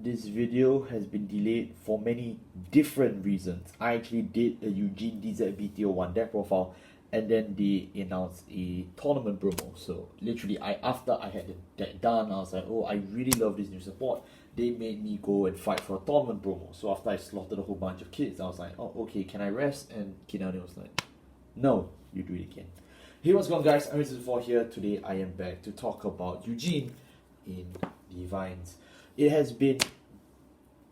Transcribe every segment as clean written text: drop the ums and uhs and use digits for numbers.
this video has been delayed for many different reasons. I actually did a Eugene DZBT01 deck profile, and then they announced a tournament promo. So literally, after I had the deck done, I was like, oh, I really love this new support. They made me go and fight for a tournament promo. So after I slaughtered a whole bunch of kids, I was like, oh, okay, can I rest? And Kinani was like, no, you do it again. Hey, what's going on, guys? I'm DZBT04 here. Today I am back to talk about Eugene in DivineZ. It has been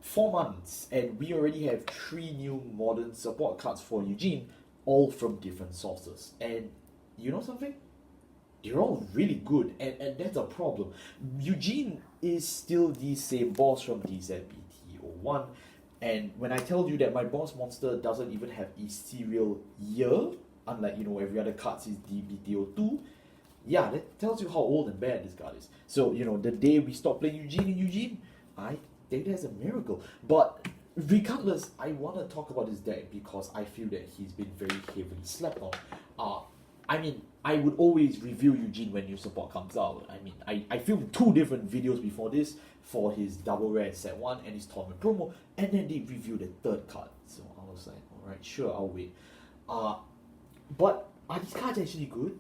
4 months and we already have 3 new modern support cards for Eugene, all from different sources. And you know something? They're all really good, and that's a problem. Eugene is still the same boss from DZBT01, and when I tell you that my boss monster doesn't even have a serial year, unlike, every other card is DBT02, yeah, that tells you how old and bad this card is. So, the day we stop playing Eugene, I think that's a miracle. But regardless, I want to talk about this deck because I feel that he's been very heavily slept on. I would always review Eugene when new support comes out. I filmed 2 different videos before this for his double rare set 1 and his tournament promo, and then they reviewed the 3rd card. So I was like, alright, sure, I'll wait. But are these cards actually good?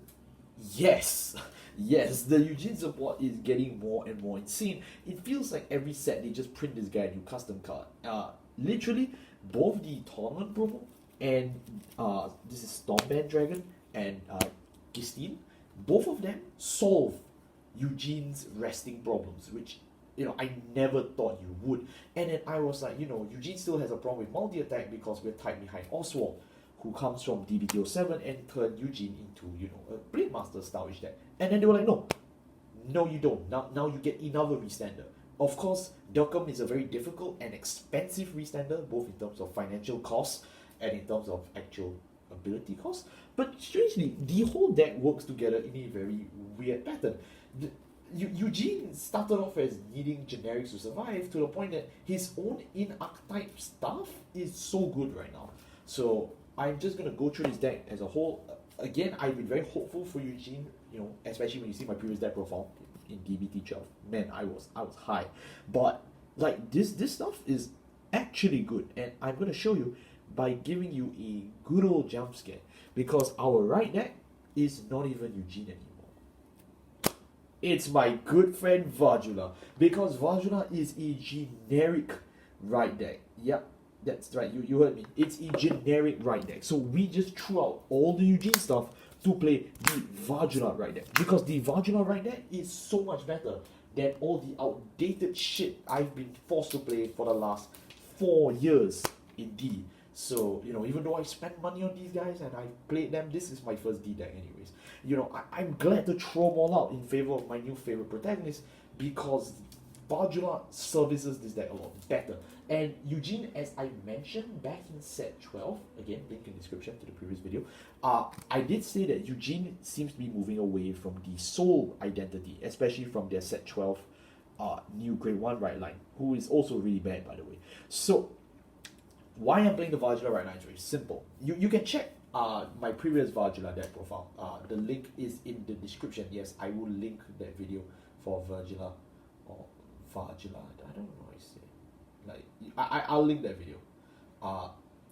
Yes! Yes, the Eugene support is getting more and more insane. It feels like every set they just print this guy a new custom card. Literally, both the tournament promo and this is Stormband Dragon and Gistine, both of them solve Eugene's resting problems, which I never thought you would. And then I was like, Eugene still has a problem with multi-attack because we're tied behind Oswald, who comes from DBT07 and turned Eugene into, a Blade Master stylish deck. And then they were like, no you don't. Now you get another restander. Of course, Delcom is a very difficult and expensive restander, both in terms of financial costs and in terms of actual ability costs. But strangely, the whole deck works together in a very weird pattern. Eugene started off as needing generics to survive, to the point that his own in-archetype stuff is so good right now. So I'm just going to go through his deck as a whole. Again, I've been very hopeful for Eugene, especially when you see my previous deck profile in DBT12. Man, I was high. But like this stuff is actually good, and I'm going to show you by giving you a good old jump scare, because our right deck is not even Eugene anymore. It's my good friend Vajula, because Vajula is a generic right deck. Yep, that's right, you heard me. It's a generic right deck. So we just threw out all the Eugene stuff to play the Vajula right deck, because the Vajula right deck is so much better than all the outdated shit I've been forced to play for the last 4 years in D. So, even though I spent money on these guys and I played them, this is my first D deck anyways. I'm glad to throw them all out in favor of my new favorite protagonist, because Vajula services this deck a lot better. And Eugene, as I mentioned back in set 12, again, link in description to the previous video, I did say that Eugene seems to be moving away from the soul identity, especially from their set 12 new grade 1 right line, who is also really bad, by the way. So, why I'm playing the Vajula right now is very simple. You can check my previous Vajula deck profile. The link is in the description. Yes, I will link that video for Vajula or Vajula. I don't know how I say. I'll link that video.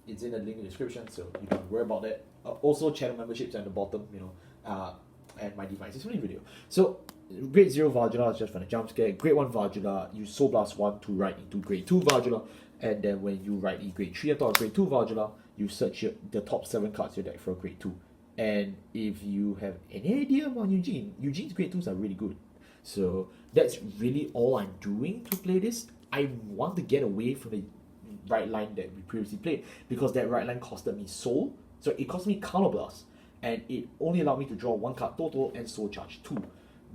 It's in the link in the description, so you don't worry about that. Also, channel memberships at the bottom, and my DivineZ Explained video. So, grade 0 Vajula is just for the jump scare. Grade 1 Vajula, you Soul Blast 1 to write into grade 2 Vajula. And then when you write a grade 3 on top of grade 2 Vajula, you search the top 7 cards in your deck for grade 2. And if you have any idea about Eugene's grade 2s are really good. So that's really all I'm doing to play this. I want to get away from the right line that we previously played, because that right line costed me Soul. So it cost me Counterblast, and it only allowed me to draw 1 card total and Soul Charge 2.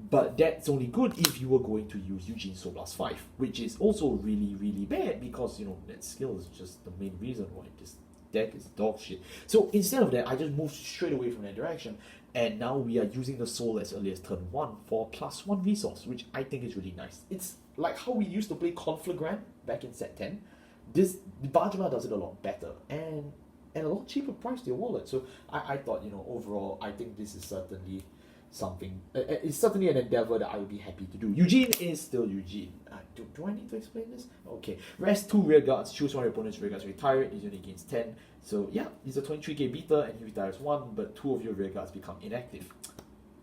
But that's only good if you were going to use Eugene Soul Blast 5, which is also really, really bad, because, that skill is just the main reason why this deck is dog shit. So instead of that, I just moved straight away from that direction, and now we are using the Soul as early as turn 1 for +1 resource, which I think is really nice. It's like how we used to play Conflagrant back in set 10. The Vajula does it a lot better, and at a lot cheaper price to your wallet. So I thought, overall, I think this is certainly something. It's certainly an endeavor that I would be happy to do. Eugene is still Eugene. Do I need to explain this? Okay. Rest 2 rear guards, choose one of your opponent's rear guards, retire it, his unit gains 10. So yeah, he's a 23k beater and he retires 1, but 2 of your rear guards become inactive.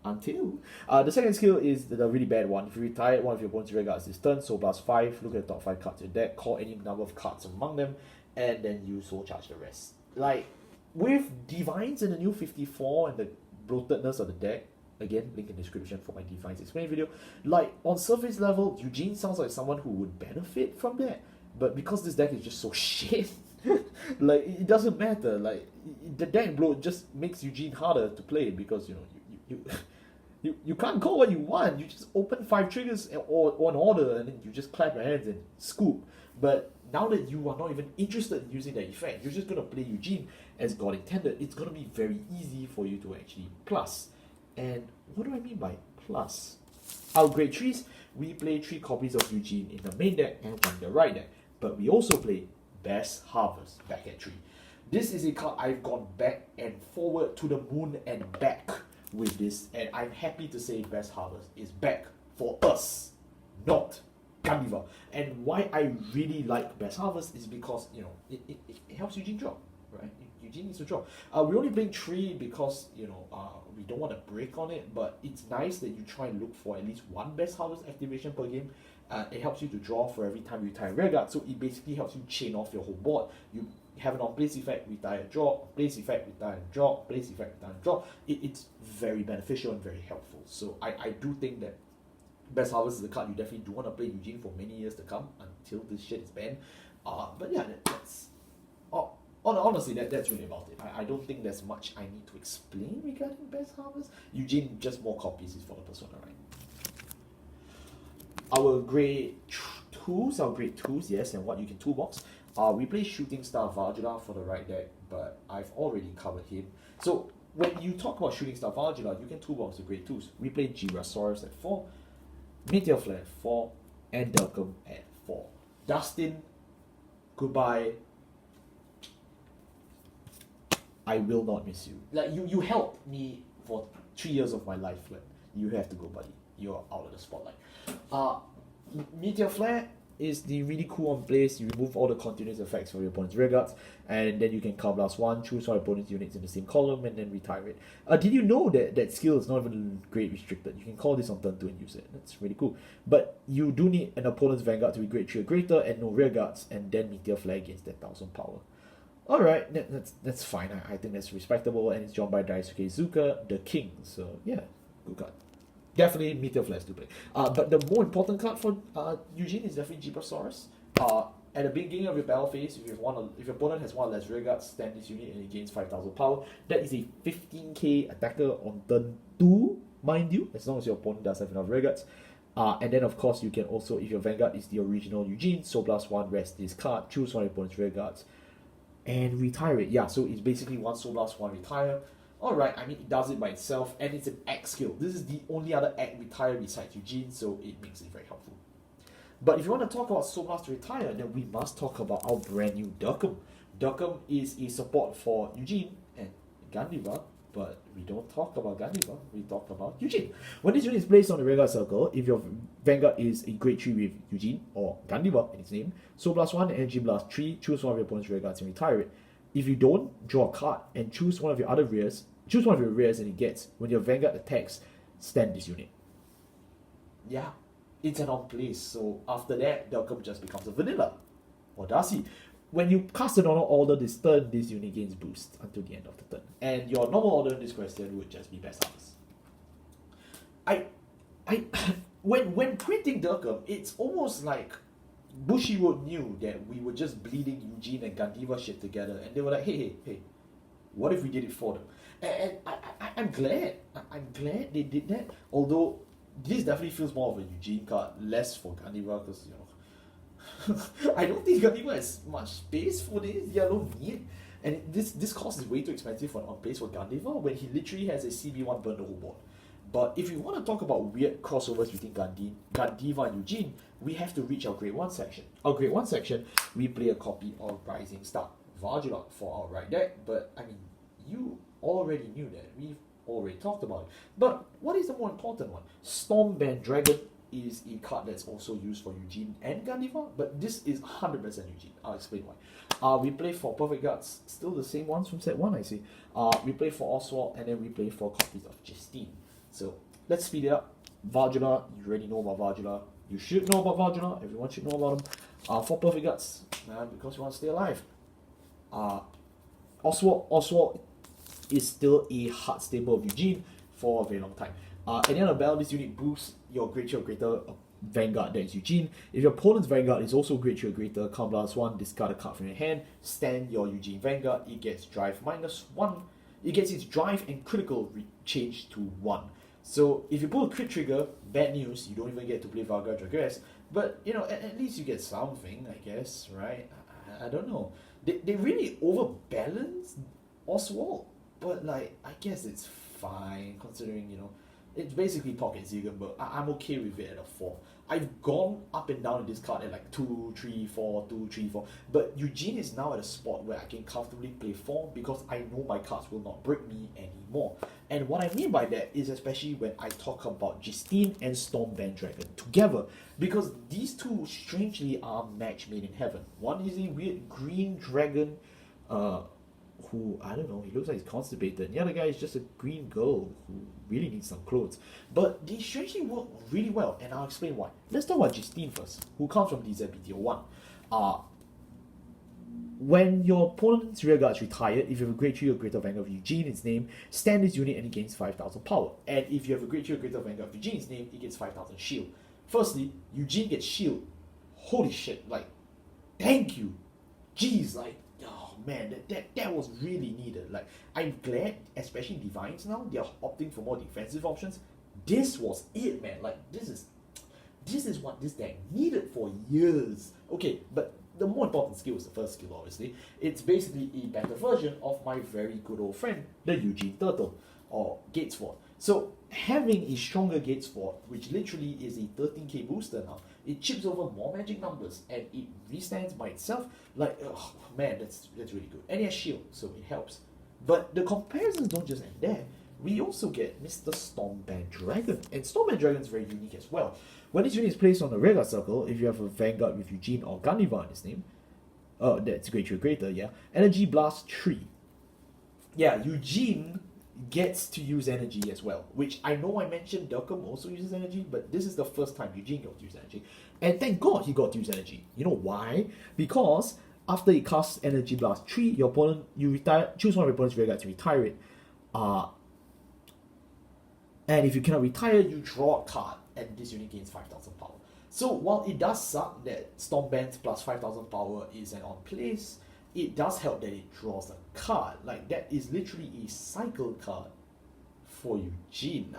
Until the second skill is the really bad one. If you retire one of your opponent's rear guards this turn, so plus 5, look at the top 5 cards in your deck, call any number of cards among them, and then you soul charge the rest. Like, with Divines in the new 54 and the bloatedness of the deck, again, link in the description for my DivineZ Explained video, like, on surface level, Eugene sounds like someone who would benefit from that, but because this deck is just so shit, like, it doesn't matter. Like, the deck bloat just makes Eugene harder to play because, you know, you can't call what you want. You just open 5 triggers or an order and then you just clap your hands and scoop. But now that you are not even interested in using that effect, you're just going to play Eugene as God intended. It's going to be very easy for you to actually plus. And what do I mean by plus? Our grade 3s, we play 3 copies of Eugene in the main deck and 1 in the right deck. But we also play Best Harvest back at 3. This is a card I've gone back and forward to the moon and back with this, and I'm happy to say Best Harvest is back for us, not Gandiva. And why I really like Best Harvest is because, you know, it helps Eugene draw, right? Eugene needs to draw. We're only playing 3 because, you know, we don't want to break on it, but it's nice that you try and look for at least 1 Best Harvest activation per game. It helps you to draw for every time you retire rear guard, so it basically helps you chain off your whole board. You have an on-place effect, retire, draw, place effect, retire, draw, place effect, retire, draw. It's very beneficial and very helpful. So I do think that Best Harvest is a card you definitely do want to play Eugene for many years to come until this shit is banned. But yeah, that's... honestly, that's really about it. I don't think there's much I need to explain regarding Best Harvest. Eugene, just more copies is for the persona, right? Our grade 2s, yes, and what you can toolbox. We play Shooting Star Vajula for the right deck, but I've already covered him. So when you talk about Shooting Star Vajula, you can toolbox the grade 2s. We play Girasaurus at 4, Meteor Flare at 4, and Delcum at 4. Dustin, goodbye. I will not miss you. Like, you helped me for 3 years of my life, but you have to go, buddy. You're out of the spotlight. Meteor Flare is the really cool on place. You remove all the continuous effects from your opponent's rear guards, and then you can Cow Blast 1, choose one opponent's units in the same column, and then retire it. Did you know that that skill is not even grade restricted? You can call this on turn 2 and use it. That's really cool. But you do need an opponent's Vanguard to be grade 3 or greater, and no rear guards, and then Meteor Flare gains 10,000 power. Alright, that's fine. I think that's respectable, and it's drawn by Daisuke Iizuka, the king. So yeah, good card. Definitely Meteor Flares to play. But the more important card for Eugene is definitely Girasaurus. At the beginning of your battle phase, if your opponent has 1 or less rear guards, stand this unit and it gains 5,000 power. That is a 15k attacker on turn 2, mind you, as long as your opponent does have enough rear guards. And then of course you can also, if your Vanguard is the original Eugene, so plus 1, rest this card, choose one of your opponent's rear guards, and retire it. Yeah, so it's basically 1 soul blast, 1 retire. Alright, I mean, it does it by itself, and it's an act skill. This is the only other act retire besides Eugene, so it makes it very helpful. But if you want to talk about Soul Blast to retire, then we must talk about our brand new Durkham. Durkham is a support for Eugene and Gandiva, but we don't talk about Gandiva, we talk about Eugene. When this unit is placed on the Vanguard circle, if your Vanguard is a grade 3 with Eugene, or Gandiva in its name, Soul Blast 1, Energy Blast 3, choose one of your opponent's rear guards and retire it. If you don't, draw a card and choose one of your other rears, choose one of your rears and it gets, when your Vanguard attacks, stand this unit. Yeah, it's an on-place, so after that, Delcum just becomes a vanilla. Or does he? When you cast a normal order this turn, this unit gains boost until the end of the turn. And your normal order in this question would just be Best Harvest. When printing Delcum, it's almost like Bushiroad knew that we were just bleeding Eugene and Gandiva shit together, and they were like, hey, what if we did it for them? And I'm glad they did that, although this definitely feels more of a Eugene card, less for Gandiva, because, you know, I don't think Gandiva has much space for this yellow meat, and this cost is way too expensive for an on-place for Gandiva when he literally has a CB1 burn the whole board. But if you want to talk about weird crossovers between Gandiva and Eugene, we have to reach our grade 1 section. Our grade 1 section, we play a copy of Rising Star Vajula for our right deck, but I mean, you already knew that. We've already talked about it. But what is the more important one? Stormband Dragon is a card that's also used for Eugene and Gandhiva, but this is 100% Eugene. I'll explain why. We play for Perfect Guards, still the same ones from set 1, I see. We play for Oswald, and then we play for copies of Justine. So let's speed it up. Vajula, you already know about Vajula. You should know about Vajula. Everyone should know about him. For Perfect Guards, because you want to stay alive. Oswald is still a hard staple of Eugene for a very long time. At the end of the battle, this unit boosts your great shield greater Vanguard, that is Eugene. If your opponent's Vanguard is also great shield greater, count +1, discard a card from your hand, stand your Eugene Vanguard, it gets drive -1. It gets its drive and critical changed to 1. So if you pull a crit trigger, bad news, you don't even get to play Vanguard Dragress. But you know, at least you get something, I guess, right? I don't know. They really overbalance Oswald, but like I guess it's fine considering, you know, it's basically Pocket Zigan, but I'm okay with it at a 4. I've gone up and down in this card at like 2, 3, 4, 2, 3, 4. But Eugene is now at a spot where I can comfortably play 4 because I know my cards will not break me anymore. And what I mean by that is especially when I talk about Justine and Stormband Dragon together, because these two strangely are match made in heaven. One is a weird green dragon, who, I don't know, he looks like he's constipated. The other guy is just a green girl who really needs some clothes. But they strangely work really well, and I'll explain why. Let's talk about Justine first, who comes from DZBT01. When your opponent's rearguard's retired, if you have a Great Tree or Greater Vanguard of Eugene in its name, stand this unit and it gains 5,000 power. And if you have a Great Tree or Greater Vanguard of Eugene's name, it gets 5,000 shield. Firstly, Eugene gets shield. Holy shit, like, thank you. Jeez, like, oh man, that was really needed. Like, I'm glad, especially DivineZ now, they're opting for more defensive options. This was it, man. Like, this is what this deck needed for years. Okay, but the more important skill is the first skill, obviously. It's basically a better version of my very good old friend, the Eugene Turtle, or Gatesford. So, having a stronger Gatesford, which literally is a 13k booster now, it chips over more magic numbers, and it restands by itself. Like, oh man, that's really good. And it has shield, so it helps. But the comparisons don't just end there. We also get Mr. Stormband Dragon, and Stormband Dragon is very unique as well. When this unit is placed on the rearguard circle, if you have a Vanguard with Eugene or Gandhiva in his name, that's great, you're greater, yeah. Energy Blast 3. Yeah, Eugene gets to use energy as well, which I know I mentioned Delcom also uses energy, but this is the first time Eugene got to use energy. And thank God he got to use energy. You know why? Because after he casts Energy Blast 3, your opponent, you retire, choose one of your opponent's rearguard to retire it. And if you cannot retire, you draw a card, and this unit gains 5,000 power. So while it does suck that Stormband plus 5,000 power isn't on place, it does help that it draws a card. Like, that is literally a cycle card for Eugene.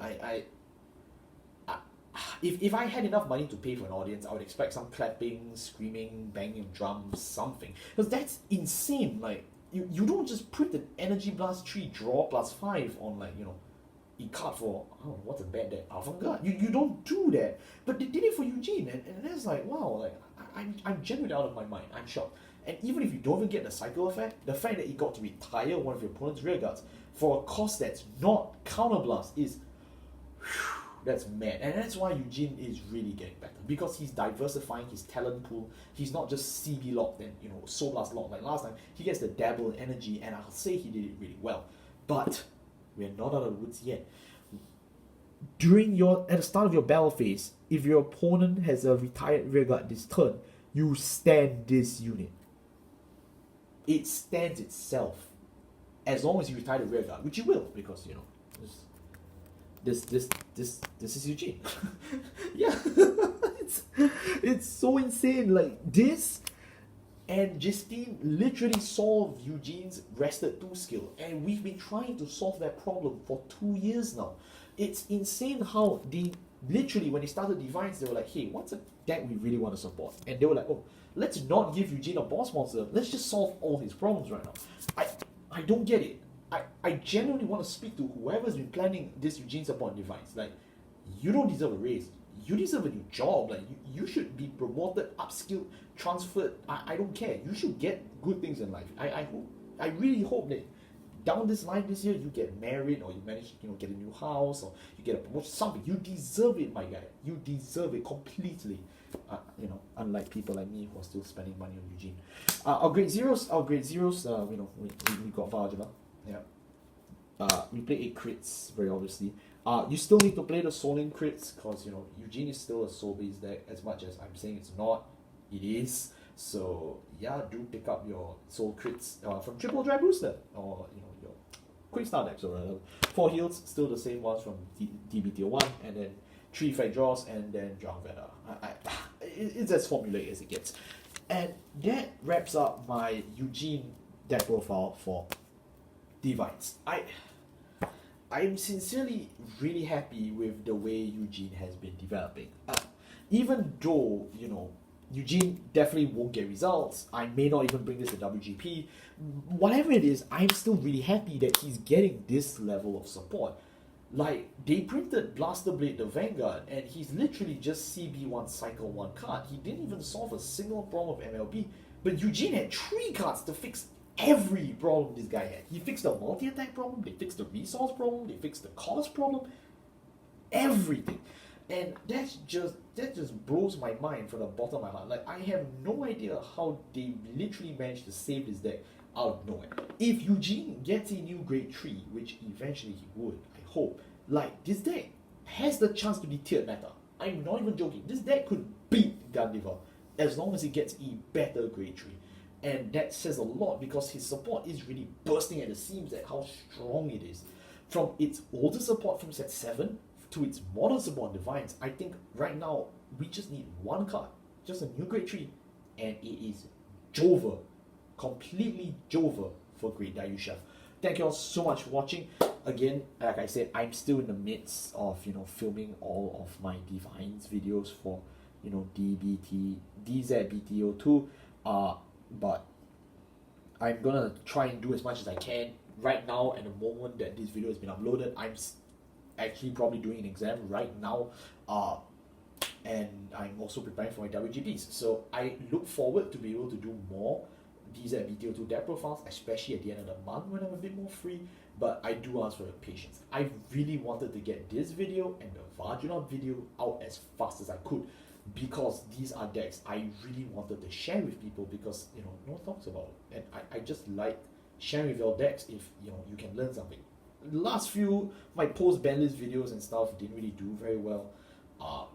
If I had enough money to pay for an audience, I would expect some clapping, screaming, banging of drums, something. Because that's insane. Like, you don't just put the Energy Blast 3 draw plus 5 on, like, you know, a card for, I don't know, what's a bad deck? Vanguard. You don't do that. But they did it for Eugene, and that's like, wow, like, I'm genuinely out of my mind. I'm shocked. And even if you don't even get the cycle effect, the fact that you got to retire one of your opponent's rearguards for a cost that's not counterblast is, whew, that's mad. And that's why Eugene is really getting better, because he's diversifying his talent pool. He's not just CB locked and, you know, Soul Blast locked like last time. He gets the dabble in energy, and I'll say he did it really well. But we're not out of the woods yet. At the start of your battle phase, if your opponent has a retired rearguard this turn, you stand this unit. It stands itself. As long as you retire the rearguard, which you will, because, you know, this is Eugene. Yeah. it's so insane. Like, this and Justine literally solved Eugene's Rested 2 skill, and we've been trying to solve that problem for 2 years now. It's insane how they literally, when they started DivineZ, they were like, hey, what's a deck we really want to support? And they were like, oh, let's not give Eugene a boss monster, let's just solve all his problems right now. I don't get it. I genuinely want to speak to whoever's been planning this Eugene support on DivineZ. Like, you don't deserve a raise. You deserve a new job. Like, you should be promoted, upskilled, transferred. I don't care. You should get good things in life. I really hope that down this line this year, you get married, or you manage, get a new house, or you get a promotion, something. You deserve it, my guy. You deserve it completely. Unlike people like me who are still spending money on Eugene. Our grade zeros, we got Vajra. Yeah. We play 8 crits, very obviously. You still need to play the Soulin crits, because, Eugene is still a soul-based deck, as much as I'm saying it's not. It is. So, yeah, do pick up your soul crits from Triple Dry Booster, or, your Quick Star decks, or whatever. 4 heals, still the same ones from DBT01, and then 3 effect draws, and then Drown Veda. It's as formulaic as it gets. And that wraps up my Eugene deck profile for DivineZ. I'm sincerely really happy with the way Eugene has been developing. Even though, Eugene definitely won't get results, I may not even bring this to WGP, whatever it is, I'm still really happy that he's getting this level of support. Like, they printed Blaster Blade the Vanguard, and he's literally just CB1 Cycle 1 card. He didn't even solve a single problem of MLB, but Eugene had 3 cards to fix every problem this guy had. He fixed the multi-attack problem, they fixed the resource problem, they fixed the cost problem, everything. And that just blows my mind from the bottom of my heart. Like, I have no idea how they literally managed to save this deck out of nowhere. If Eugene gets a new grade 3, which eventually he would, I hope, like, this deck has the chance to be tiered meta. I'm not even joking. This deck could beat Gandiva as long as it gets a better grade 3. And that says a lot, because his support is really bursting at the seams at how strong it is. From its older support from set 7 to its modern support on DivineZ, I think right now we just need 1 card, just a new grade 3, and it is Jover, completely Jover for Great Dayusha. Thank you all so much for watching. Again, like I said, I'm still in the midst of filming all of my DivineZ videos for DZBT02. But I'm gonna try and do as much as I can. Right now, at the moment that this video has been uploaded, I'm actually probably doing an exam right now, and I'm also preparing for my WGPs. So I look forward to be able to do more DZBT02 deck profiles, especially at the end of the month when I'm a bit more free. But I do ask for your patience. I really wanted to get this video and the Vajra video out as fast as I could, because these are decks I really wanted to share with people, because no one talks about it, and I just like sharing with your decks if you can learn something. The last few my post banlist videos and stuff didn't really do very well,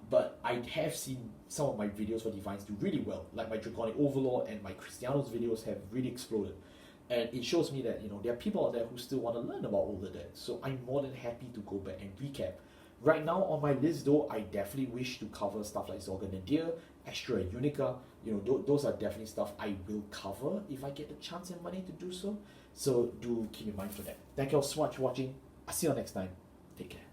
but I have seen some of my videos for DivineZ do really well, like my Draconic Overlord and my Cristianos videos have really exploded, and it shows me that there are people out there who still want to learn about older decks. So I'm more than happy to go back and recap. Right now on my list though, I definitely wish to cover stuff like Zorgon Nadir, Astra Unica. Those are definitely stuff I will cover if I get the chance and money to do so. So do keep in mind for that. Thank you all so much for watching. I'll see you all next time. Take care.